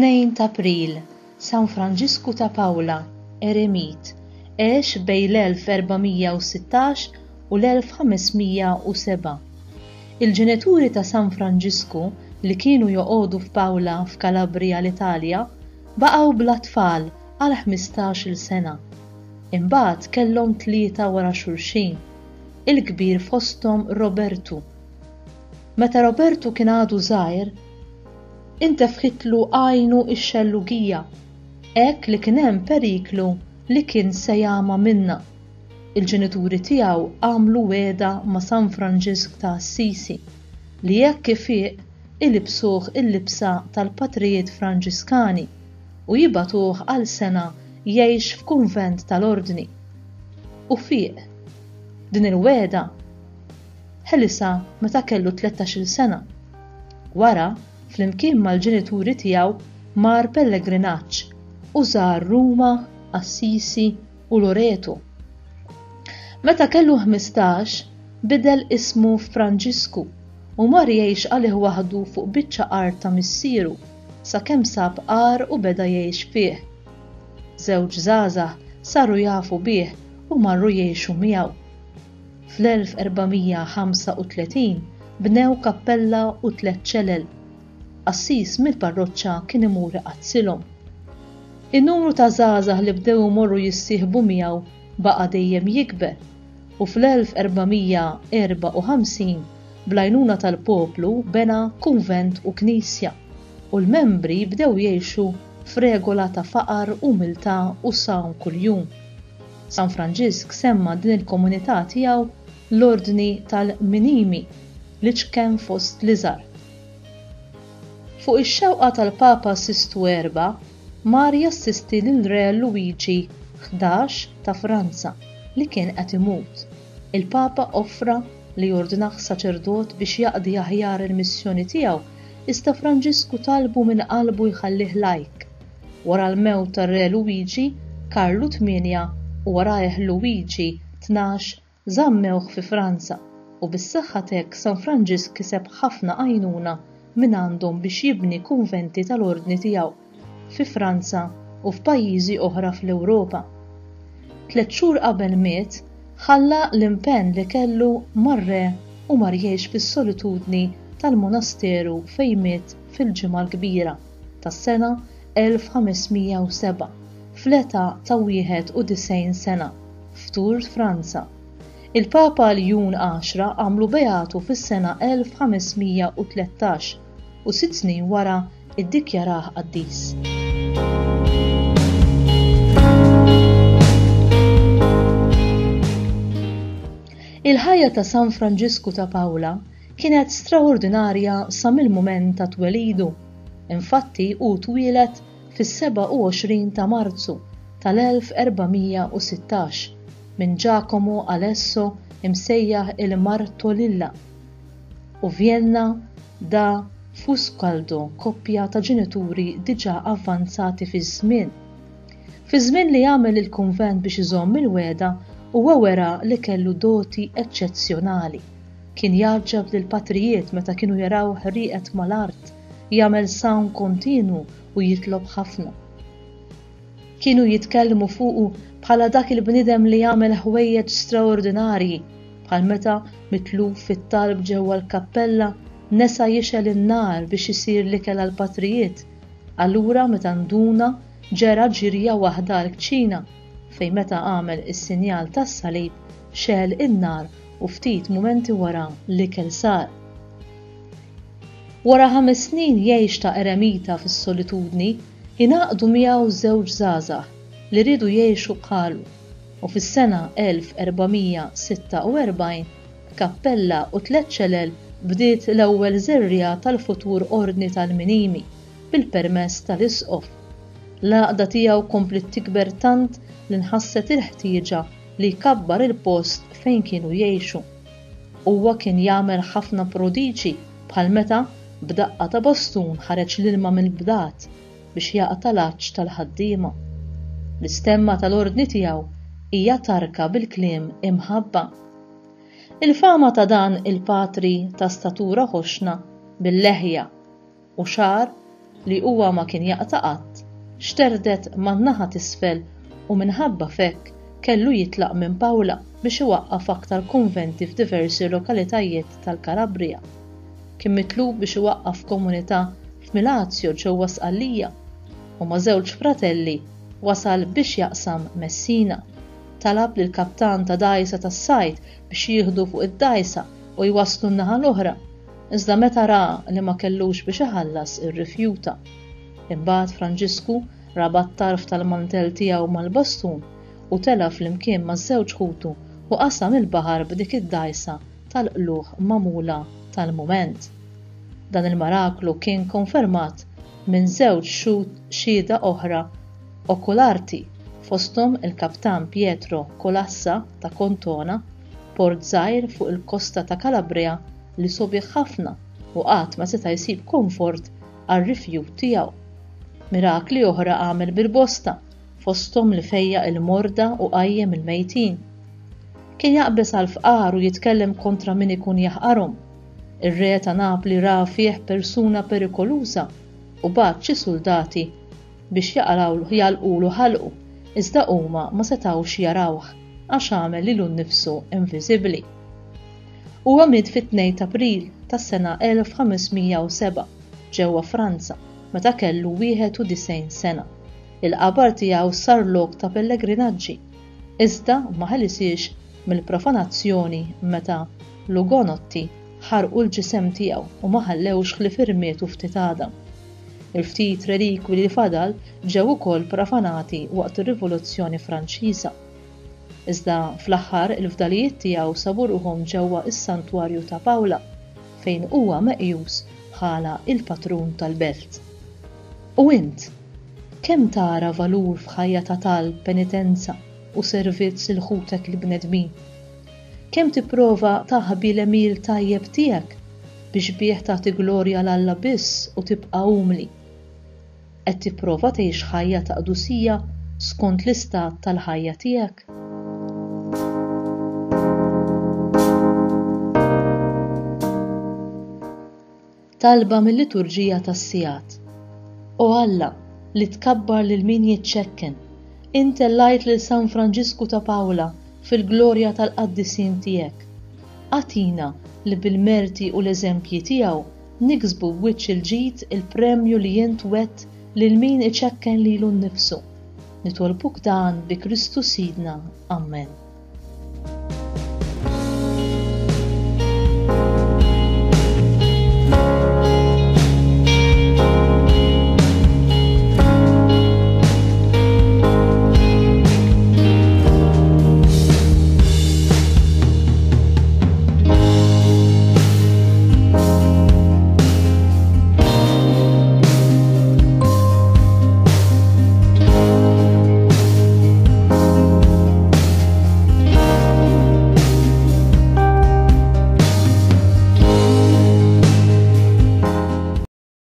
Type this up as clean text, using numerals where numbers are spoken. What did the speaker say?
2 ta' April, San Franġisku ta' Pawla, eremit, għex bejn l-1416 u l-1507. Il-ġenituri ta' San Franġisku li kienu joqogħdu f'Pawla f'Kalabria l-Italja baqgħu bla tfal għal 15-il sena. Imbagħad kellhom 3 wara xulxin, il-kbir fosthom Robertu. Meta Robertu kien għadu żgħir, intefħitlu għajnu x-xellugija, hekk li kien hemm periklu li kien se jama minna. Il-ġenituri tiegħu għamlu weda ma' San Franġisk ta' Assisi li jekk ifieq ilibsuh il-libsa tal-patrijiet Franġiskani u jibatuh għal sena jgħix f'kunvent tal-ordni. U fieq. Din il-weda ħelisa meta kellu 13-il sena. Wara, flimkien mal-ġenituri tiegħu mar pellegrinaġġ u żar Ruma, Assisi u Loreto. Meta kellu 15, bidel ismu Franġisku u mar jgħix għalih waħdu fuq biċċa art ta' missieru sakemm sab qar u beda jgħix fih. Żewġ żgħażagħ saru jafu bih u marru jgħixu miegħu. Fl-1435 bnew kappella u 3 ċelel. Assis mill-parroċċa kien imur iqazzilhom. In-numru ta' żgħażagħ li bdew imorru jissieħbu miegħu baqa' dejjem jikber u fl-1454 bl-għajnuna tal-poplu bena kunvent u knisja u l-membri bdew jgħixu f'regola ta' faqar u umiltà u sawm kuljum. San Franġisk semma din il-komunità tiegħu l-Ordni tal-Minimi li ċken fost l-iżgħar. Fuq ix-xewqa tal-Papa Sistu IV mar jassisti lill-Re Luigi XI ta' Franza li kien qed imut. Il-Papa offra li jordinaħ saċerdot biex jaqdi aħjar il-missjoni tiegħu iżda Franġisku talbu minn qalbu jħallih lajk. Wara l-mewt tar-Re Luigi, Karlu VIII u warajh Luigi XII żammewh fi Franza u bis-saħħa hekk San Franġisk kiseb ħafna għajnuna minn għandhom biex jibni kunventi tal-ordni tiegħu fi Franza u f'pajjiżi oħra fl-Ewropa. 3 xhur qabel miet, ħalla l-impenn li kellu mar-re u mar jgħix fis-solitudni tal-monasteru fejn miet fil-ġimgħa l-kbira tas-sena 1507 fl-età ta' 91 sena f'Tours, Franza. Il-Papa Ljun X għamlu beatu fis-sena 1513 u 6 snin wara iddikjarah qaddis. Il-ħajja ta' San Franġisku ta' Pawla kienet straordinarja sa mill-mument ta' twelidu. Infatti hu twieled fis-27 ta' Marzu tal-1416 minn Giacomo Alesso imsejjaħ il-Martolilla u Vienna da Fuscaldo, koppja ta' ġenituri diġà avvanzati fiż-żmien. Fi-żmien li jagħmel il-kunvent biex iżomm il-weda huwa wera li kellu doti eċċezzjonali. Kien jaġġab lill-patrijiet meta kienu jaraw ħrieqet mal-art, jagħmel sawm kontinwu u jitlob ħafna. Kienu jitkellmu fuqu bħala dak il-bniedem li jagħmel ħwejjeġ straordinarji bħal meta mitluf fit-talb ġewwa l-kappella nesa jixel in-nar biex isir l-ikel għall-patrijiet. Allura meta nduna ġera ġirja waħda l-kċina fejn meta għamel is-sinjal tas-salib xel in-nar u ftit mumenti wara l-ikel sar. Wara 5 snin jgħix ta' eremita fis-solitudni, ingħaqdu miegħu żewġ żgħażagħ li rridu jgħixu bħalu u fis-sena 1446 kappella u 3 ċelel bdiet l-ewwel żerrja tal-futur ordni tal-Minimi bil-permess tal-Isqof. L-għaqda tiegħu komplet tikber tant li nħasset il-ħtieġa li jkabbar il-post fejn kienu jgħixu. Huwa kien jagħmel ħafna prodiġi bħal meta b'daqqa ta' bastun ħareġ l-ilma mill-bdat biex jaqta' l-għaġġ tal-ħaddiema. L-istemma tal-ordni tiegħu hija tarka bil-kliem imħabba. Il-fama ta' dan il-patri ta' statura ħoxna bil-leħja u xar li huwa ma kien jaqta' qatt, xterdet man-naħa t'isfel u minħabba f'hekk kellu jitlaq minn Pawla biex iwaqqaf aktar kunventi f'diversi lokalitajiet tal-Kalabrija. Kien mitlub biex iwaqqaf komunità f'Milazzo ġewwa Sqallija u ma' żewġ fratelli wasal biex jaqsam Messina. Talab lil kaptan ta' dgħajsa tas-sajd biex jieħdu fuq id-dgħajsa u jwasslu n-naħa l-oħra, iżda meta ra li ma kellux biex iħallas irrifjuta. Imbagħad Franġisku raba t-tarf tal-mantel tiegħu mal-bastun u tela flimkien maż-żewġ ħutu u qasam il-baħar b'dik id-dgħajsa tal-qluħ magħmula tal-mument. Dan il-miraklu kien konfermat minn żewġ xhieda oħra okularti fosthom il-kaptan Pietro Colassa ta' Contona, port żgħir fuq il-kosta ta' Kalabria li sobiħ ħafna u qatt ma seta' jsib komfort għar-rifjut tiegħu. Mirakli oħra għamel bil-bosta fosthom li fejja il-morda u qajjem il-mejtin. Kien jaqbes għall-fqar u jitkellem kontra min ikun jaħqarhom. Ir-re ta' Napli ra fih persuna perikoluża u bagħat xi soldati biex jalqulu ħalqu, iżda huma ma setgħux jarawh għax għamel lilu nnifsu inviżibbli. Huwa miet fit-2 April tas-sena 1507 ġewwa Franza meta kellu 91 sena. Il-qabar tiegħu sar lok ta' pellegrinaġġi, iżda ma ħalisiex mill-profanazzjoni meta l-Ugonotti ħarqu l-ġisem tiegħu u ma ħallewx ħlief irmietu ftit għadam. Il-ftit relikwi li fadal ġew ukoll profanati waqt ir-Rivoluzzjoni Franċiża. Iżda fl-aħħar il-fdalijiet tiegħu sabu ruhom ġewwa is-Santwarju ta' Pawla fejn huwa meqjus bħala il-patrun tal-belt. U int, kemm tara valur f'ħajja ta' talb, penitenza u servizz il ħutek il-bnedmin? Kemm tipprova taħbi l-emil tajjeb tiegħek biex bih tagħti glorja l-Alla biss u tibqa' umli? Qed tipprova tgħix ħajja ta' qdusija skont l-istat tal-ħajja tiegħek? Talba mill-liturġija tas-sigħat. O Alla, li tkabbar lil min jiċċekken, intellajt lil San Franġisku ta' Pawla fil-glorja tal-qaddisin tiegħek. Għatina li bil-merti u l-eżempji tiegħu niksbu b'wiċċ il-ġid il-premju li jint wett lil min iċekken lilu nnifsu. Nitolbuk dan bi Kristu Sidna. Amen.